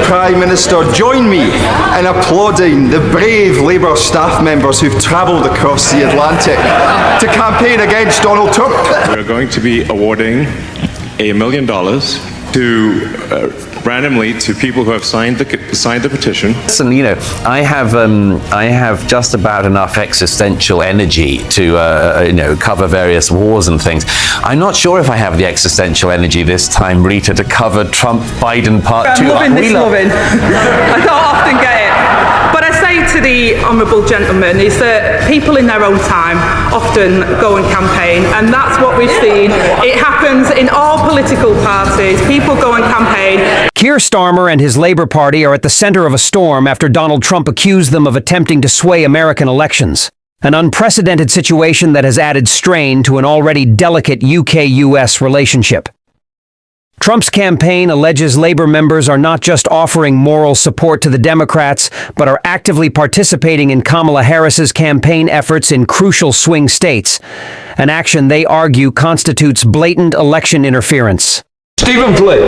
Prime Minister join me in applauding the brave Labour staff members who've travelled across the Atlantic to campaign against Donald Trump? We're going to be awarding $1 million to randomly to people who have signed the petition. Listen, you know, I have just about enough existential energy to cover various wars and things. I'm not sure if I have the existential energy this time, Rita, to cover Trump-Biden part 2. I'm loving this loving. I don't often get it. But I say to the honourable gentleman is that people in their own time often go and campaign, and that's what we've seen. It happens in all political parties. People go and campaign. Keir Starmer and his Labour Party are at the centre of a storm after Donald Trump accused them of attempting to sway American elections. An unprecedented situation that has added strain to an already delicate UK-US relationship. Trump's campaign alleges Labour members are not just offering moral support to the Democrats, but are actively participating in Kamala Harris's campaign efforts in crucial swing states, an action they argue constitutes blatant election interference. Stephen Flynn.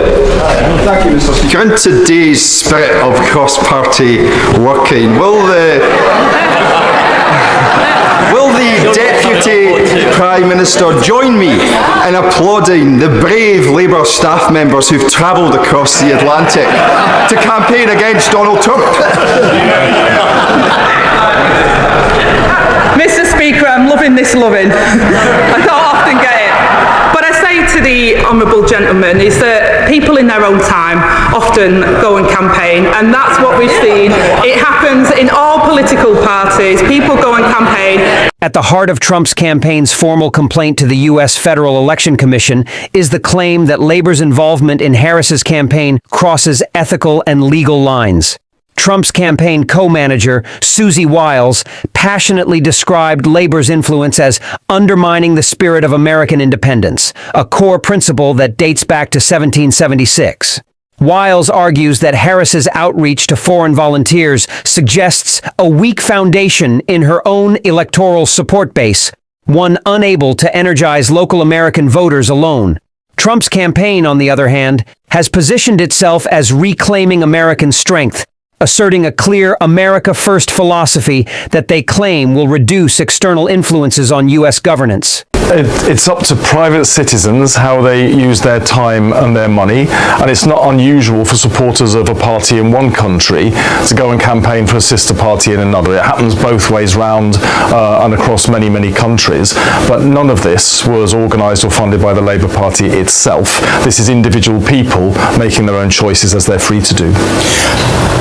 Thank you, Mr. Speaker. In today's spirit of cross-party working, will the Deputy Prime Minister join me in applauding the brave Labour staff members who've travelled across the Atlantic to campaign against Donald Trump? Mr. Speaker, I'm loving this loving. I don't often get it. But I say to the honourable gentleman is that people in their own time often go and campaign, and that's what we've seen. It happens in all political parties. People go and campaign. At the heart of Trump's campaign's formal complaint to the U.S. Federal Election Commission is the claim that Labour's involvement in Harris's campaign crosses ethical and legal lines. Trump's campaign co-manager, Susie Wiles, passionately described Labour's influence as undermining the spirit of American independence, a core principle that dates back to 1776. Wiles argues that Harris's outreach to foreign volunteers suggests a weak foundation in her own electoral support base, one unable to energize local American voters alone. Trump's campaign, on the other hand, has positioned itself as reclaiming American strength, asserting a clear America First philosophy that they claim will reduce external influences on U.S. governance. It's up to private citizens how they use their time and their money, and it's not unusual for supporters of a party in one country to go and campaign for a sister party in another. It happens both ways round and across many, many countries, but none of this was organised or funded by the Labour Party itself. This is individual people making their own choices as they're free to do.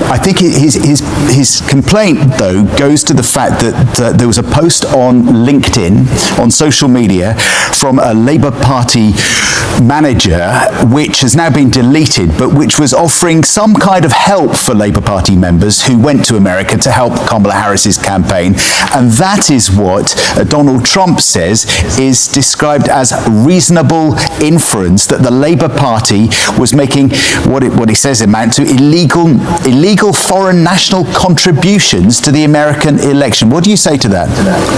I think his complaint, though, goes to the fact that there was a post on LinkedIn, on social media, from a Labour Party manager, which has now been deleted, but which was offering some kind of help for Labour Party members who went to America to help Kamala Harris's campaign. And that is what Donald Trump says is described as reasonable inference that the Labour Party was making what he says amount to illegal foreign national contributions to the American election. What do you say to that?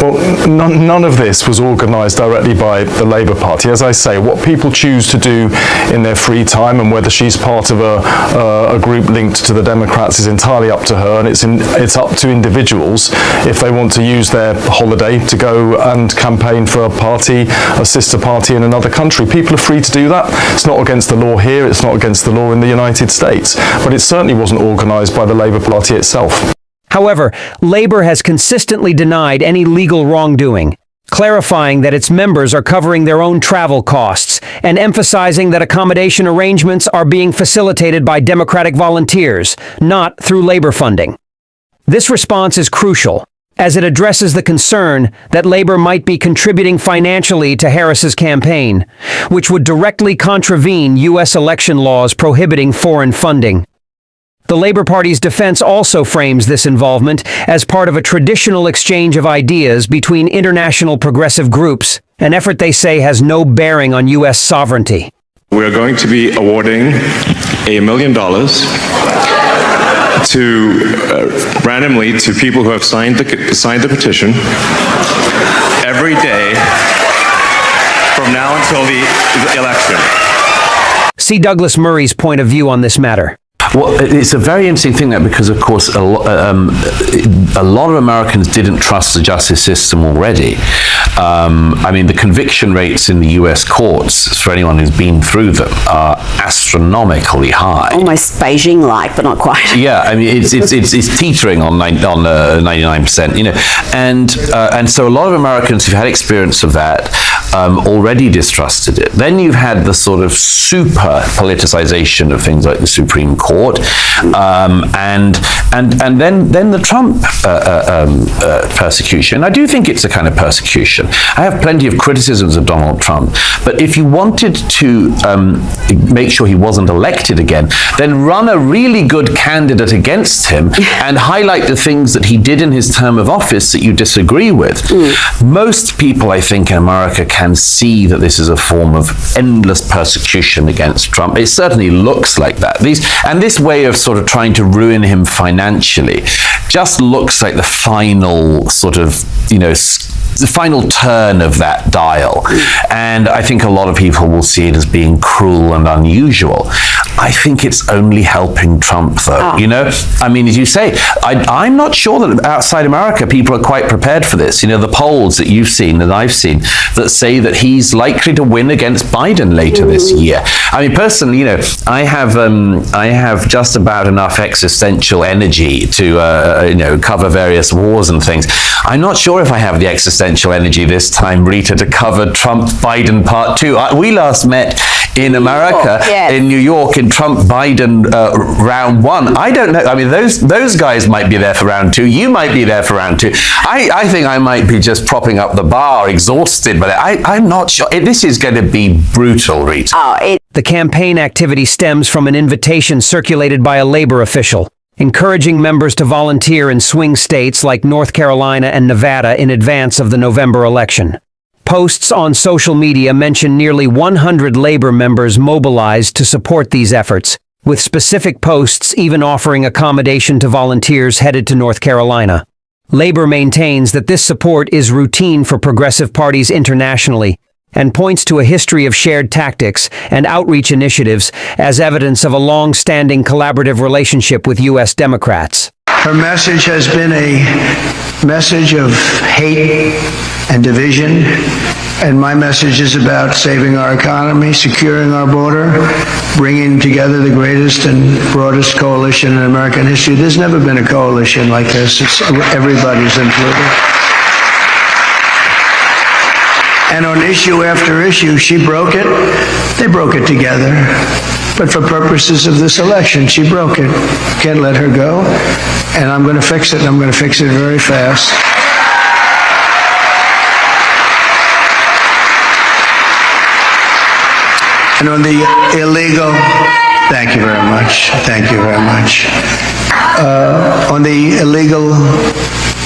Well, none of this was organised directly by the Labour Party. As I say, what people choose to do in their free time, and whether she's part of a group linked to the Democrats, is entirely up to her, and it's up to individuals if they want to use their holiday to go and campaign for a party, a sister party in another country. People are free to do that. It's not against the law here, it's not against the law in the United States, but it certainly wasn't organised by the Labour Party itself. However, Labour has consistently denied any legal wrongdoing, clarifying that its members are covering their own travel costs and emphasizing that accommodation arrangements are being facilitated by Democratic volunteers, not through Labour funding. This response is crucial, as it addresses the concern that Labour might be contributing financially to Harris's campaign, which would directly contravene U.S. election laws prohibiting foreign funding. The Labour Party's defense also frames this involvement as part of a traditional exchange of ideas between international progressive groups, an effort they say has no bearing on U.S. sovereignty. We are going to be awarding $1 million to randomly to people who have signed the petition every day from now until the election. See Douglas Murray's point of view on this matter. Well, it's a very interesting thing that because, of course, a lot of Americans didn't trust the justice system already. I mean, the conviction rates in the U.S. courts, for anyone who's been through them, are astronomically high. Almost Beijing-like, but not quite. Yeah, I mean, it's teetering on 99%, you know, and so a lot of Americans who've had experience of that already distrusted it. Then you've had the sort of super politicization of things like the Supreme Court, and then the Trump persecution. I do think it's a kind of persecution. I have plenty of criticisms of Donald Trump, but if you wanted to make sure he wasn't elected again, then run a really good candidate against him and highlight the things that he did in his term of office that you disagree with. Most people, I think, in America can see that this is a form of endless persecution against Trump. It certainly looks like that. This way of sort of trying to ruin him financially just looks like the final sort of, you know, the final turn of that dial. And I think a lot of people will see it as being cruel and unusual. I think it's only helping Trump, though. You know, I mean, as you say, I'm not sure that outside America people are quite prepared for this. You know, the polls that you've seen, that I've seen, that say that he's likely to win against Biden later this year. I mean, personally, you know, I have just about enough existential energy to, you know, cover various wars and things. I'm not sure if I have the existential energy this time, Rita, to cover Trump-Biden Part 2. We last met in America, in New York, in Trump-Biden round 1. I don't know. I mean, those guys might be there for round 2. You might be there for round 2. I think I might be just propping up the bar, exhausted. But I'm not sure. This is going to be brutal, Rita. The campaign activity stems from an invitation circulated by a labor official, encouraging members to volunteer in swing states like North Carolina and Nevada in advance of the November election. Posts on social media mention nearly 100 labor members mobilized to support these efforts, with specific posts even offering accommodation to volunteers headed to North Carolina. Labor maintains that this support is routine for progressive parties internationally, and points to a history of shared tactics and outreach initiatives as evidence of a long-standing collaborative relationship with U.S. Democrats. Her message has been a message of hate and division, and my message is about saving our economy, securing our border, bringing together the greatest and broadest coalition in American history. There's never been a coalition like this. Everybody's included. And on issue after issue, she broke it. They broke it together. But for purposes of this election, she broke it. Can't let her go. And I'm going to fix it, and I'm going to fix it very fast. And on the illegal, thank you very much. Thank you very much. On the illegal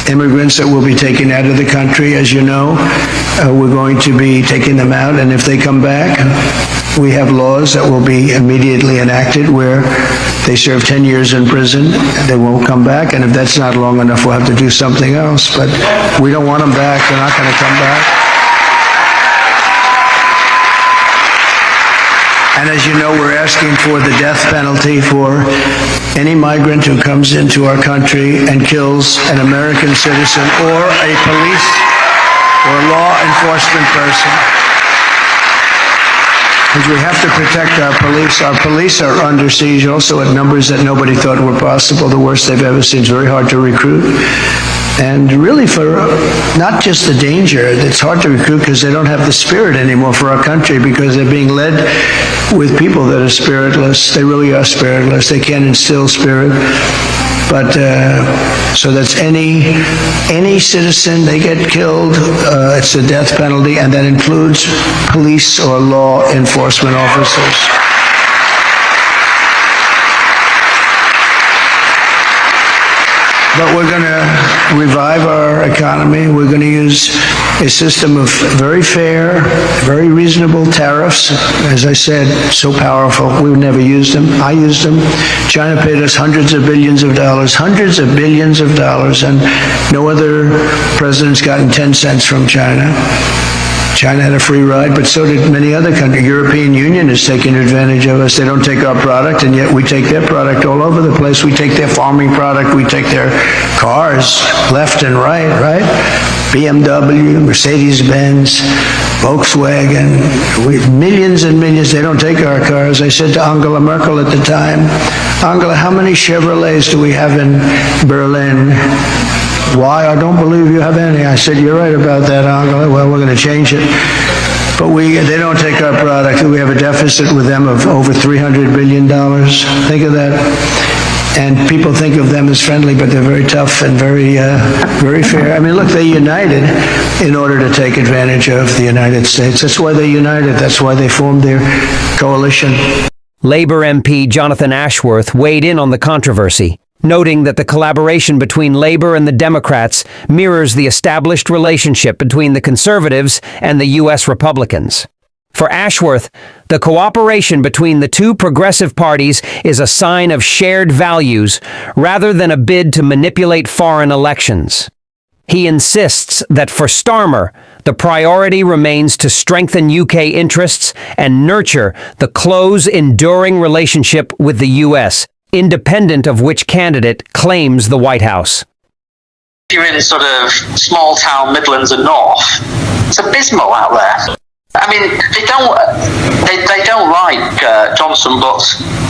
immigrants that will be taken out of the country, as you know, we're going to be taking them out, and if they come back, we have laws that will be immediately enacted where they serve 10 years in prison, they won't come back, and if that's not long enough, we'll have to do something else. But we don't want them back. They're not going to come back. And as you know, we're asking for the death penalty for any migrant who comes into our country and kills an American citizen or a police or law enforcement person. Because we have to protect our police. Our police are under siege also at numbers that nobody thought were possible, the worst they've ever seen. It's very hard to recruit. And really for not just the danger, it's hard to recruit because they don't have the spirit anymore for our country because they're being led with people that are spiritless. They really are spiritless. They can't instill spirit. But so that's any citizen, they get killed, it's a death penalty, and that includes police or law enforcement officers. But we're going to revive our economy. We're going to use a system of very fair, very reasonable tariffs. As I said, so powerful. We've never used them. I used them. China paid us hundreds of billions of dollars, and no other president's gotten 10 cents from China. China had a free ride, but so did many other countries. The European Union is taking advantage of us. They don't take our product, and yet we take their product all over the place. We take their farming product. We take their cars left and right? BMW, Mercedes-Benz, Volkswagen, millions and millions. They don't take our cars. I said to Angela Merkel at the time, Angela, how many Chevrolets do we have in Berlin? Why? I don't believe you have any. I said, you're right about that, Angela. Well, we're going to change it. But they don't take our product. We have a deficit with them of over $300 billion. Think of that. And people think of them as friendly, but they're very tough and very fair. I mean, look, they united in order to take advantage of the United States. That's why they united. That's why they formed their coalition. Labour MP Jonathan Ashworth weighed in on the controversy, noting that the collaboration between Labour and the Democrats mirrors the established relationship between the Conservatives and the U.S. Republicans. For Ashworth, the cooperation between the two progressive parties is a sign of shared values rather than a bid to manipulate foreign elections. He insists that for Starmer, the priority remains to strengthen UK interests and nurture the close, enduring relationship with the US, independent of which candidate claims the White House. If you're in sort of small town Midlands and North, it's abysmal out there. I mean, they don't like Johnson, but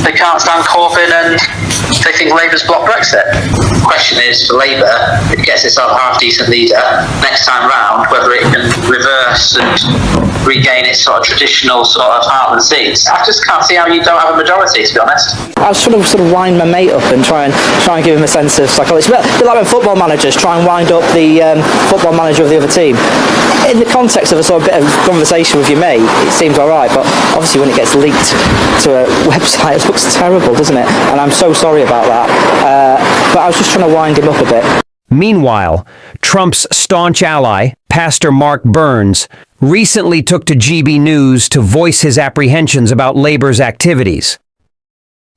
they can't stand Corbyn, and they think Labour's blocked Brexit. The question is, for Labour, if it gets itself a half-decent leader next time round, whether it can reverse and regain its sort of traditional sort of heartland seats. I just can't see how you don't have a majority, to be honest. I was sort of wind my mate up and try and give him a sense of psychology. It's a bit like when football managers try and wind up the football manager of the other team. In the context of a sort of bit of conversation with your mate, it seems all right, but obviously when it gets leaked to a website, it looks terrible, doesn't it? And I'm so sorry about that. But I was just trying to wind him up a bit. Meanwhile, Trump's staunch ally, Pastor Mark Burns, recently took to GB News to voice his apprehensions about Labour's activities.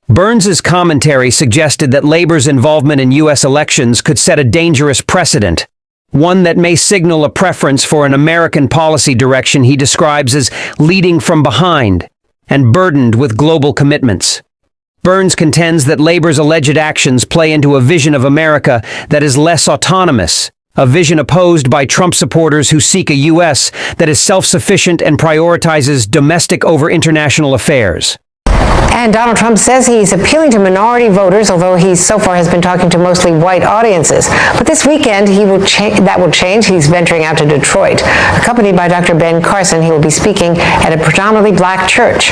Burns's commentary suggested that Labour's involvement in U.S. elections could set a dangerous precedent, one that may signal a preference for an American policy direction he describes as leading from behind and burdened with global commitments. Burns contends that Labour's alleged actions play into a vision of America that is less autonomous, a vision opposed by Trump supporters who seek a U.S. that is self-sufficient and prioritizes domestic over international affairs. And Donald Trump says he's appealing to minority voters, although he so far has been talking to mostly white audiences. But this weekend, that will change. He's venturing out to Detroit. Accompanied by Dr. Ben Carson, he will be speaking at a predominantly black church.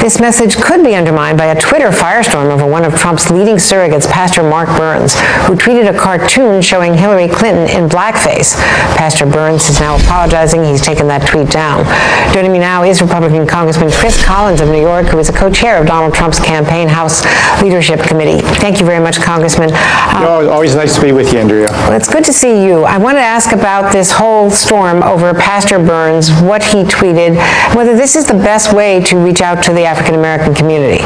This message could be undermined by a Twitter firestorm over one of Trump's leading surrogates, Pastor Mark Burns, who tweeted a cartoon showing Hillary Clinton in blackface. Pastor Burns is now apologizing. He's taken that tweet down. Joining me now is Republican Congressman Chris Collins of New York, who is a co-chair of Donald Trump's campaign House Leadership Committee. Thank you very much, Congressman. Always nice to be with you, Andrea. Well, it's good to see you. I want to ask about this whole storm over Pastor Burns, what he tweeted, whether this is the best way to reach out to the African American community.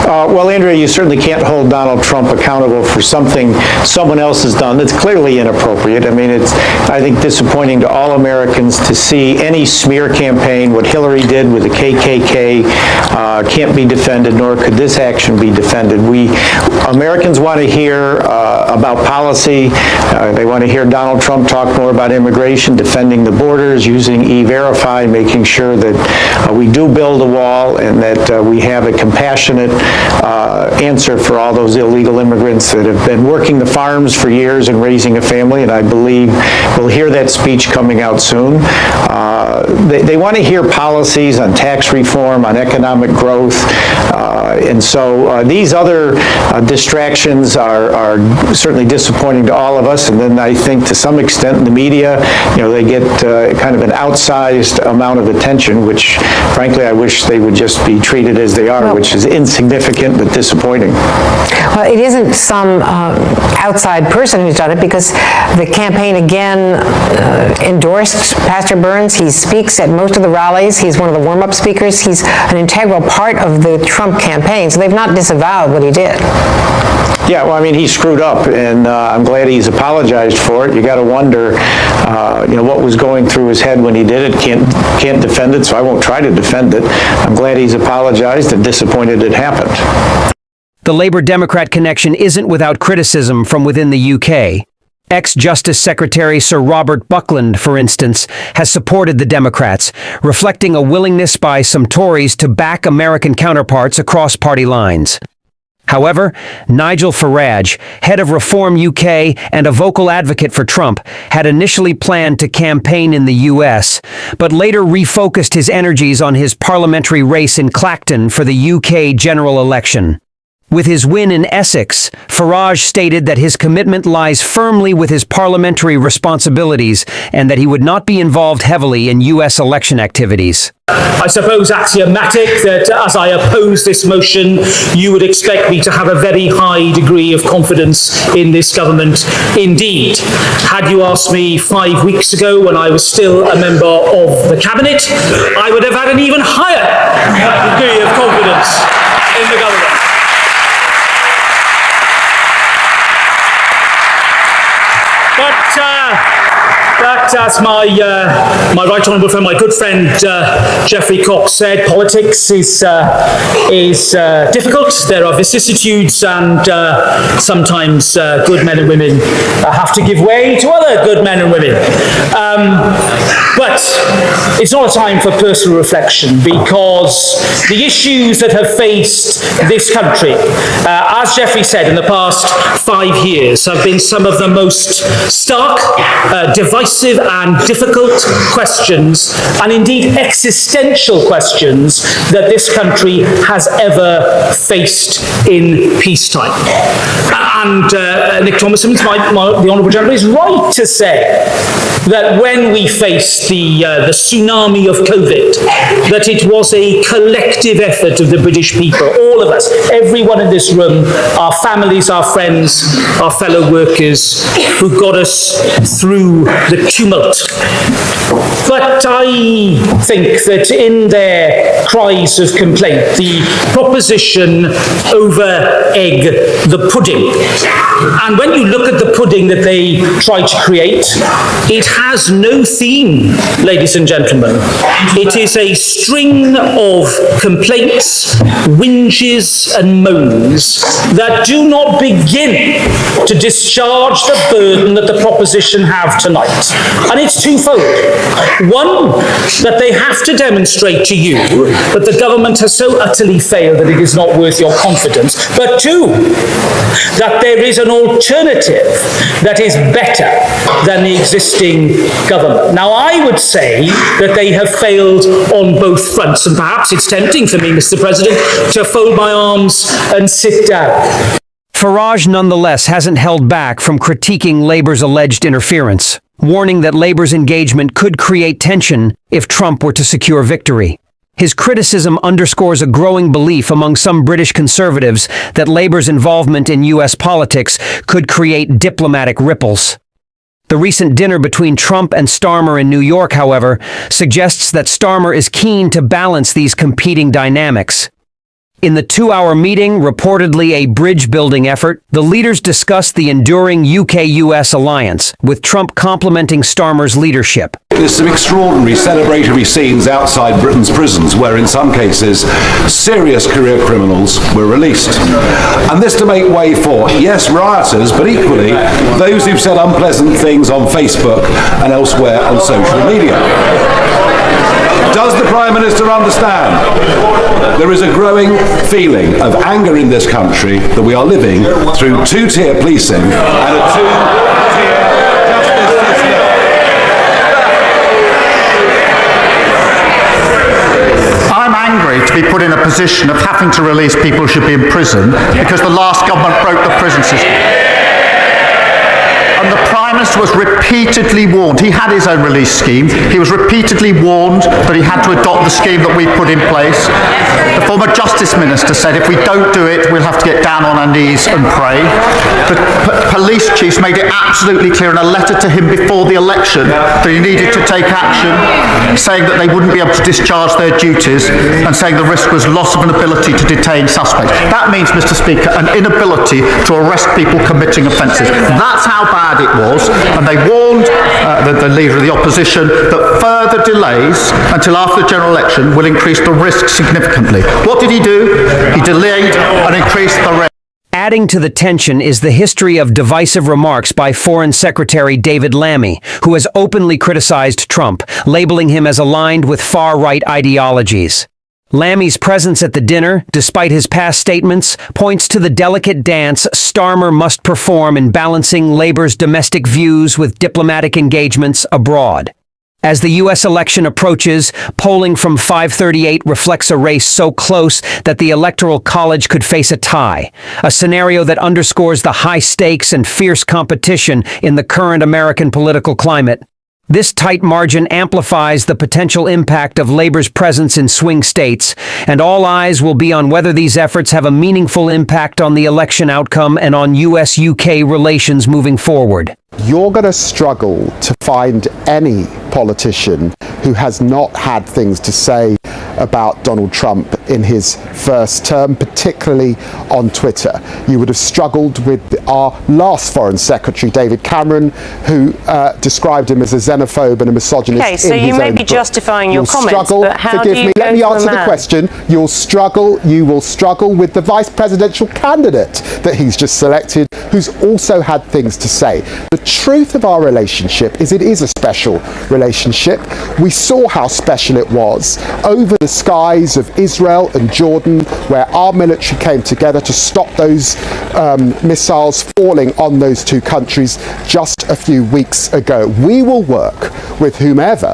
Well, Andrea, you certainly can't hold Donald Trump accountable for something someone else has done that's clearly inappropriate. I mean, it's, I think, disappointing to all Americans to see any smear campaign. What Hillary did with the KKK can't be defended, nor could this action be defended. Americans want to hear about policy. They want to hear Donald Trump talk more about immigration, defending the borders, using E-Verify, making sure that we do build a wall and that we have a compassionate answer for all those illegal immigrants that have been working the farms for years and raising a family, and I believe we'll hear that speech coming out soon. They want to hear policies on tax reform, on economic growth, and so these other distractions are certainly disappointing to all of us, and then I think to some extent in the media, they get kind of an outsized amount of attention, which frankly I wish they would just be treated as they are, which is insignificant but disappointing. Well, it isn't some outside person who's done it, because the campaign again endorsed Pastor Burns. He speaks at most of the rallies. He's one of the warm-up speakers. He's an integral part of the Trump campaign, so they've not disavowed what he did. Yeah, well, I mean, he screwed up, and I'm glad he's apologized for it. You got to wonder, what was going through his head when he did it. Can't defend it, so I won't try to defend it. I'm glad he's apologized and disappointed it happened. The Labour-Democrat connection isn't without criticism from within the UK. Ex-Justice Secretary Sir Robert Buckland, for instance, has supported the Democrats, reflecting a willingness by some Tories to back American counterparts across party lines. However, Nigel Farage, head of Reform UK and a vocal advocate for Trump, had initially planned to campaign in the US, but later refocused his energies on his parliamentary race in Clacton for the UK general election. With his win in Essex, Farage stated that his commitment lies firmly with his parliamentary responsibilities and that he would not be involved heavily in US election activities. I suppose axiomatic that as I oppose this motion, you would expect me to have a very high degree of confidence in this government. Indeed, had you asked me 5 weeks ago when I was still a member of the cabinet, I would have had an even higher degree of confidence in the government. But as my right honourable friend, my good friend Geoffrey Cox said, politics is difficult. There are vicissitudes, and sometimes good men and women have to give way to other good men and women. But it's not a time for personal reflection, because the issues that have faced this country, as Geoffrey said, in the past 5 years, have been some of the most stark, divisive and difficult questions, and indeed existential questions, that this country has ever faced in peacetime. And Nick Thomason, the Honourable Gentleman, is right to say that when we faced the tsunami of COVID, that it was a collective effort of the British people, all of us, everyone in this room, our families, our friends, our fellow workers, who got us through the tumult. But I think that in their cries of complaint, the proposition over-egg the pudding. And when you look at the pudding that they try to create, it has no theme, ladies and gentlemen. It is a string of complaints, whinges and moans that do not begin to discharge the burden that the proposition have tonight. And it's twofold. One, that they have to demonstrate to you that the government has so utterly failed that it is not worth your confidence. But two, that there is an alternative that is better than the existing government. Now, I would say that they have failed on both fronts, and perhaps it's tempting for me, Mr. President, to fold my arms and sit down. Farage, nonetheless, hasn't held back from critiquing Labour's alleged interference, warning that Labour's engagement could create tension if Trump were to secure victory. His criticism underscores a growing belief among some British conservatives that Labour's involvement in US politics could create diplomatic ripples. The recent dinner between Trump and Starmer in New York, however, suggests that Starmer is keen to balance these competing dynamics. In the 2-hour meeting, reportedly a bridge-building effort, the leaders discussed the enduring UK-US alliance, with Trump complimenting Starmer's leadership. There's some extraordinary celebratory scenes outside Britain's prisons where, in some cases, serious career criminals were released. And this to make way for, yes, rioters, but equally those who've said unpleasant things on Facebook and elsewhere on social media. Does the Prime Minister understand? There is a growing feeling of anger in this country that we are living through two-tier policing and a two-tier justice system. I'm angry to be put in a position of having to release people who should be in prison because the last government broke the prison system. And the Prime Minister was repeatedly warned. He had his own release scheme. He was repeatedly warned that he had to adopt the scheme that we put in place. The former Justice Minister said if we don't do it, we'll have to get down on our knees and pray. The police chiefs made it absolutely clear in a letter to him before the election that he needed to take action, saying that they wouldn't be able to discharge their duties and saying the risk was loss of an ability to detain suspects. That means, Mr. Speaker, an inability to arrest people committing offences. That's how bad it was, and they warned the Leader of the Opposition that further delays until after the general election will increase the risk significantly. What did he do? He delayed and increased the risk. Adding to the tension is the history of divisive remarks by Foreign Secretary David Lammy, who has openly criticized Trump, labeling him as aligned with far-right ideologies. Lammy's presence at the dinner, despite his past statements, points to the delicate dance Starmer must perform in balancing Labour's domestic views with diplomatic engagements abroad. As the U.S. election approaches, polling from 538 reflects a race so close that the Electoral College could face a tie, a scenario that underscores the high stakes and fierce competition in the current American political climate. This tight margin amplifies the potential impact of Labour's presence in swing states, and all eyes will be on whether these efforts have a meaningful impact on the election outcome and on US-UK relations moving forward. You're going to struggle to find any politician who has not had things to say about Donald Trump in his first term, particularly on Twitter. You would have struggled with our last Foreign Secretary, David Cameron, who described him as a xenophobe and a misogynist. Okay, so you may be justifying your comments, but how do you Let me answer the question. You will struggle with the vice presidential candidate that he's just selected, who's also had things to say. The truth of our relationship is it is a special relationship. We saw how special it was over the skies of Israel and Jordan, where our military came together to stop those missiles falling on those two countries just a few weeks ago. We will work with whomever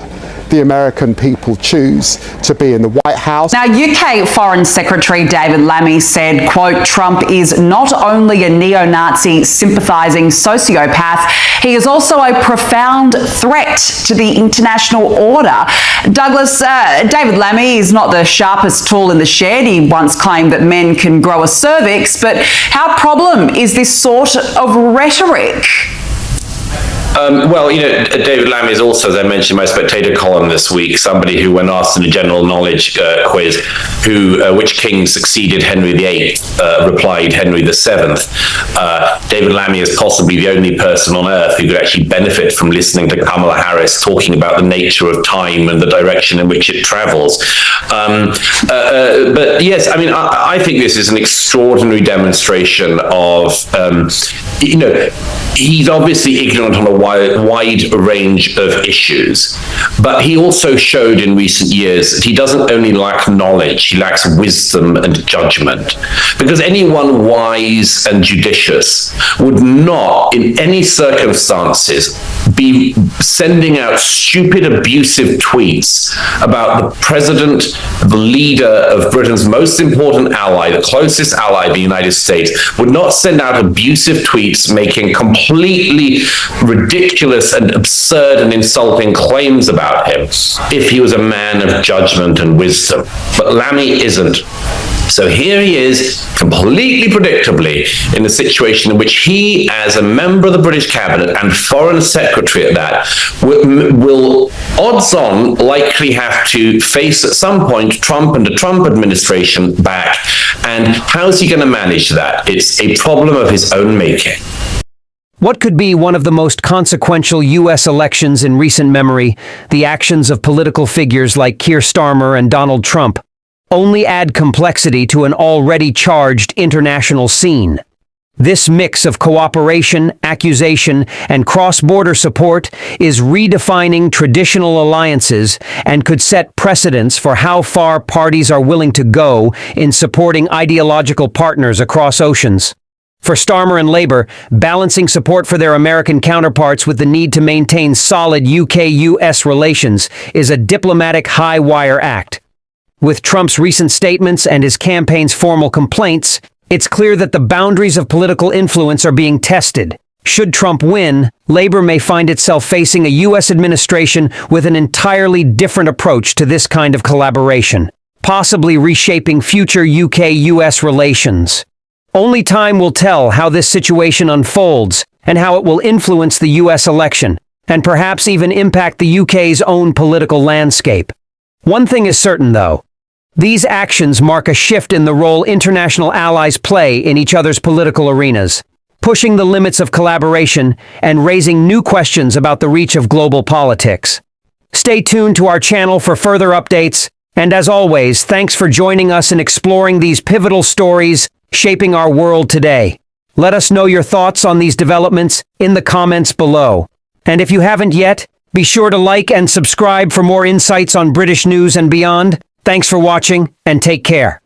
the American people choose to be in the White House. Now, UK Foreign Secretary David Lammy said, quote, Trump is not only a neo-Nazi sympathising sociopath, he is also a profound threat to the international order. Douglas, David Lammy is not the sharpest tool in the shed. He once claimed that men can grow a cervix, but how problem is this sort of rhetoric? Well, David Lammy is also, as I mentioned in my Spectator column this week, somebody who, when asked in a general knowledge quiz, which king succeeded Henry VIII, replied Henry VII. David Lammy is possibly the only person on earth who could actually benefit from listening to Kamala Harris talking about the nature of time and the direction in which it travels. But yes, I think this is an extraordinary demonstration of, he's obviously ignorant on a wide range of issues, but he also showed in recent years that he doesn't only lack knowledge, he lacks wisdom and judgment. Because anyone wise and judicious would not, in any circumstances, be sending out stupid, abusive tweets about the president, the leader of Britain's most important ally, the closest ally, the United States, would not send out abusive tweets making completely ridiculous and absurd and insulting claims about him if he was a man of judgment and wisdom. But Lammy isn't. So here he is, completely predictably, in a situation in which he, as a member of the British cabinet and foreign secretary at that, will odds on likely have to face at some point Trump and the Trump administration back. And how's he going to manage that? It's a problem of his own making. What could be one of the most consequential U.S. elections in recent memory, the actions of political figures like Keir Starmer and Donald Trump, only add complexity to an already charged international scene. This mix of cooperation, accusation, and cross-border support is redefining traditional alliances and could set precedents for how far parties are willing to go in supporting ideological partners across oceans. For Starmer and Labour, balancing support for their American counterparts with the need to maintain solid UK-US relations is a diplomatic high-wire act. With Trump's recent statements and his campaign's formal complaints, it's clear that the boundaries of political influence are being tested. Should Trump win, Labour may find itself facing a U.S. administration with an entirely different approach to this kind of collaboration, possibly reshaping future UK-US relations. Only time will tell how this situation unfolds and how it will influence the U.S. election, and perhaps even impact the UK's own political landscape. One thing is certain, though. These actions mark a shift in the role international allies play in each other's political arenas, pushing the limits of collaboration and raising new questions about the reach of global politics. Stay tuned to our channel for further updates, and as always, thanks for joining us in exploring these pivotal stories shaping our world today. Let us know your thoughts on these developments in the comments below. And if you haven't yet, be sure to like and subscribe for more insights on British news and beyond. Thanks for watching, and take care.